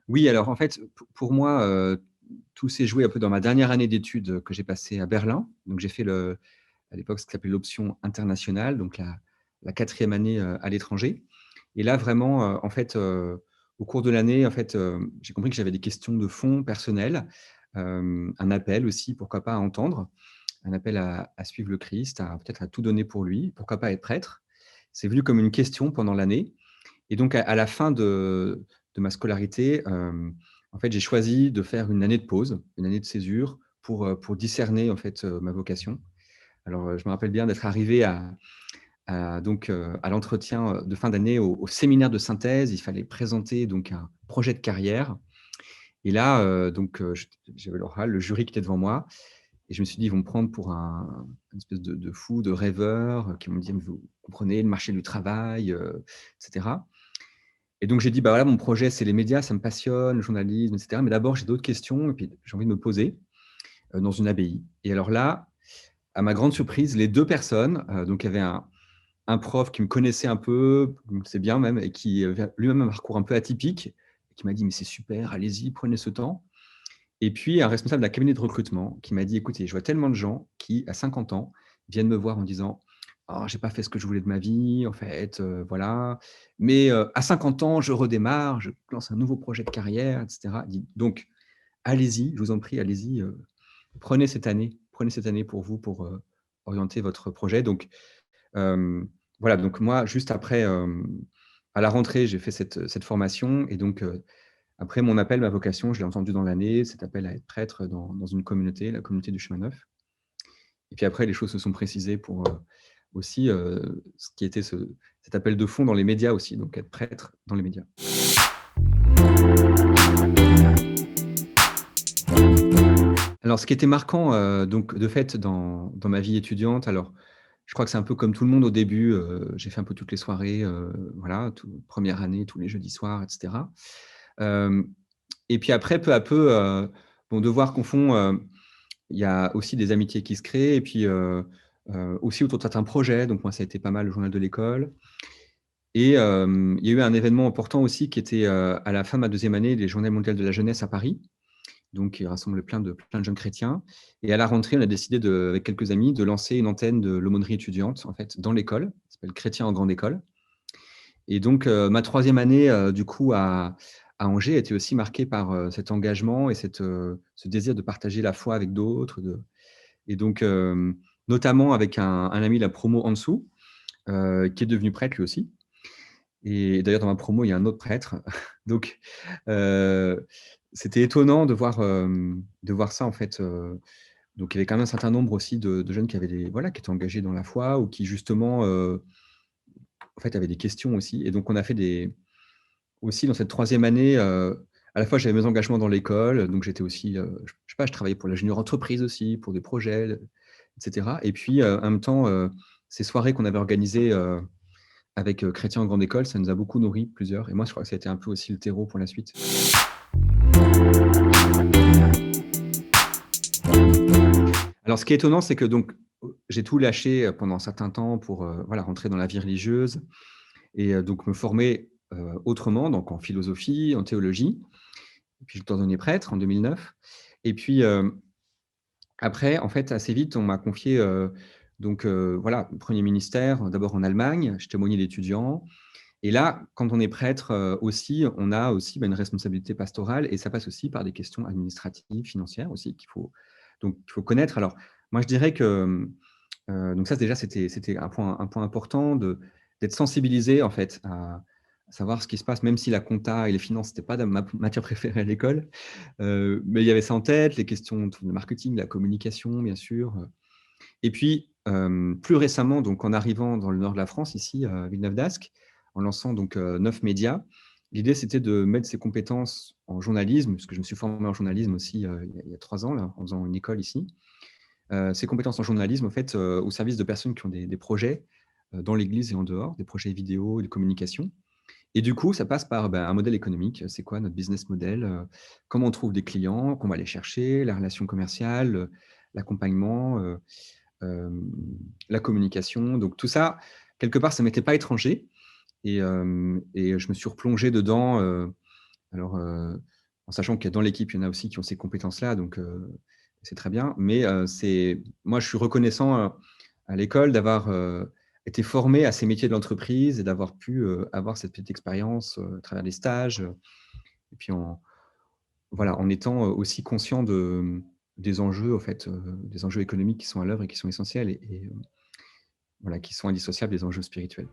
Oui, alors en fait, pour moi, tout s'est joué un peu dans ma dernière année d'études que j'ai passée à Berlin. Donc j'ai fait à l'époque, ce qui s'appelait l'option internationale, donc la 4e année, à l'étranger. Et là, vraiment, en fait, au cours de l'année, en fait, j'ai compris que j'avais des questions de fond personnelles, un appel aussi, pourquoi pas, à entendre, un appel à suivre le Christ, à peut-être à tout donner pour lui, pourquoi pas être prêtre. C'est venu comme une question pendant l'année et donc à la fin de ma scolarité, en fait, j'ai choisi de faire une année de pause, une année de césure pour discerner, en fait, ma vocation. Alors, je me rappelle bien d'être arrivé à l'entretien, de fin d'année au séminaire de synthèse. Il fallait présenter donc un projet de carrière et là, j'avais l'oral, le jury qui était devant moi et je me suis dit: «Ils vont me prendre pour une espèce de fou, de rêveur», qui vont me dire: «Mais vous comprenez le marché du travail», et cetera. Et donc j'ai dit: «Bah, voilà, mon projet, c'est les médias, ça me passionne, le journalisme et cetera, mais d'abord j'ai d'autres questions et puis j'ai envie de me poser, dans une abbaye». Et alors là, à ma grande surprise, les 2 personnes, donc il y avait un prof qui me connaissait un peu, qui me connaissait bien même et qui avait lui-même un parcours un peu atypique, qui m'a dit: «Mais c'est super, allez-y, prenez ce temps». Et puis un responsable d'un cabinet de recrutement qui m'a dit: «Écoutez, je vois tellement de gens qui, à 50 ans, viennent me voir en disant: "Oh, j'ai pas fait ce que je voulais de ma vie, en fait, voilà. Mais à 50 ans, je redémarre, je lance un nouveau projet de carrière", et cetera. Il dit: «Donc allez-y, je vous en prie, allez-y, prenez cette année pour vous, pour, orienter votre projet». Donc hem, voilà, donc moi, juste après, à la rentrée, j'ai fait cette formation et donc après mon appel, ma vocation, je l'ai entendu dans l'année, cet appel à être prêtre dans une communauté, la communauté du chemin neuf. Et puis après, les choses se sont précisées pour, aussi, ce qui était cet appel de fond dans les médias aussi, donc être prêtre dans les médias. Alors ce qui était marquant, donc de fait dans ma vie étudiante, alors je crois que c'est un peu comme tout le monde au début, j'ai fait un peu toutes les soirées, voilà, 1re année, tous les jeudis soirs, et cetera. Hem Et puis après, peu à peu, bon, de voir qu'au fond, il y a aussi des amitiés qui se créent et puis, aussi autour de certains projets. Donc moi, ça a été pas mal le journal de l'école et il y a eu un événement important aussi qui était, à la fin de ma 2e année, les Journées mondiales de la jeunesse à Paris. Donc il rassemblait plein de jeunes chrétiens et à la rentrée, on a décidé avec quelques amis de lancer une antenne de l'aumônerie étudiante, en fait, dans l'école. Ça s'appelle Chrétiens en grande école. Et donc, ma 3e année, du coup, à Angers, a été aussi marquée par, cet engagement et ce désir de partager la foi avec d'autres, et donc, notamment avec un ami de la promo en dessous, qui est devenu prêtre lui aussi. Et d'ailleurs, dans ma promo, il y a un autre prêtre. Donc, heu, c'était étonnant de voir ça, en fait, donc il y avait quand même un certain nombre aussi de jeunes qui avaient voilà, qui étaient engagés dans la foi ou qui justement, en fait, avaient des questions aussi. Et donc on a fait aussi dans cette 3e année, à la fois j'avais mes engagements dans l'école, donc j'étais aussi, je sais pas, je travaillais pour la junior entreprise aussi, pour des projets, et cetera. Et puis, en même temps, ces soirées qu'on avait organisées, avec, Chrétiens en grande école, ça nous a beaucoup nourris plusieurs et moi je crois que ça a été un peu aussi le terreau pour la suite. Alors ce qui est étonnant, c'est que donc, j'ai tout lâché, pendant un certain temps pour, voilà, rentrer dans la vie religieuse et donc me former, autrement, donc en philosophie, en théologie. Et puis j'étais ordonné prêtre en 2009 et puis, après, en fait, assez vite, on m'a confié, voilà, 1er ministère, d'abord en Allemagne, je témoignais d'étudiants. Et là, quand on est prêtre, aussi, on a aussi, bah, une responsabilité pastorale et ça passe aussi par des questions administratives, financières aussi qu'il faut connaître. Alors, moi, je dirais que, donc ça, déjà, c'était un point important d'être sensibilisé, en fait, à savoir ce qui se passe, même si la compta et les finances, c'était pas ma matière préférée à l'école. Mais il y avait ça en tête, les questions autour du marketing, la communication, bien sûr, et puis, plus récemment, donc en arrivant dans le nord de la France, ici, à Villeneuve-d'Ascq, en lançant donc, 9 médias. L'idée, c'était de mettre ses compétences en journalisme, puisque je me suis formé en journalisme aussi, il y a 3 ans là, en faisant une école ici. Ces compétences en journalisme, en fait, au service de personnes qui ont des projets, dans l'église et en dehors, des projets vidéo et de communication. Et du coup, ça passe par, un modèle économique. C'est quoi notre business model? Comment on trouve des clients, qu'on va aller chercher, la relation commerciale, l'accompagnement, hem, la communication. Donc tout ça, quelque part, ça m'était pas étranger et je me suis replongé dedans, alors, en sachant que dans l'équipe, il y en a aussi qui ont ces compétences-là, donc c'est très bien. Mais c'est moi, je suis reconnaissant, à l'école d'avoir, été formé à ces métiers de l'entreprise et d'avoir pu, avoir cette petite expérience, à travers des stages, et puis en voilà, en étant, aussi conscient des enjeux, au fait, des enjeux économiques qui sont à l'œuvre et qui sont essentiels et voilà, qui sont indissociables des enjeux spirituels.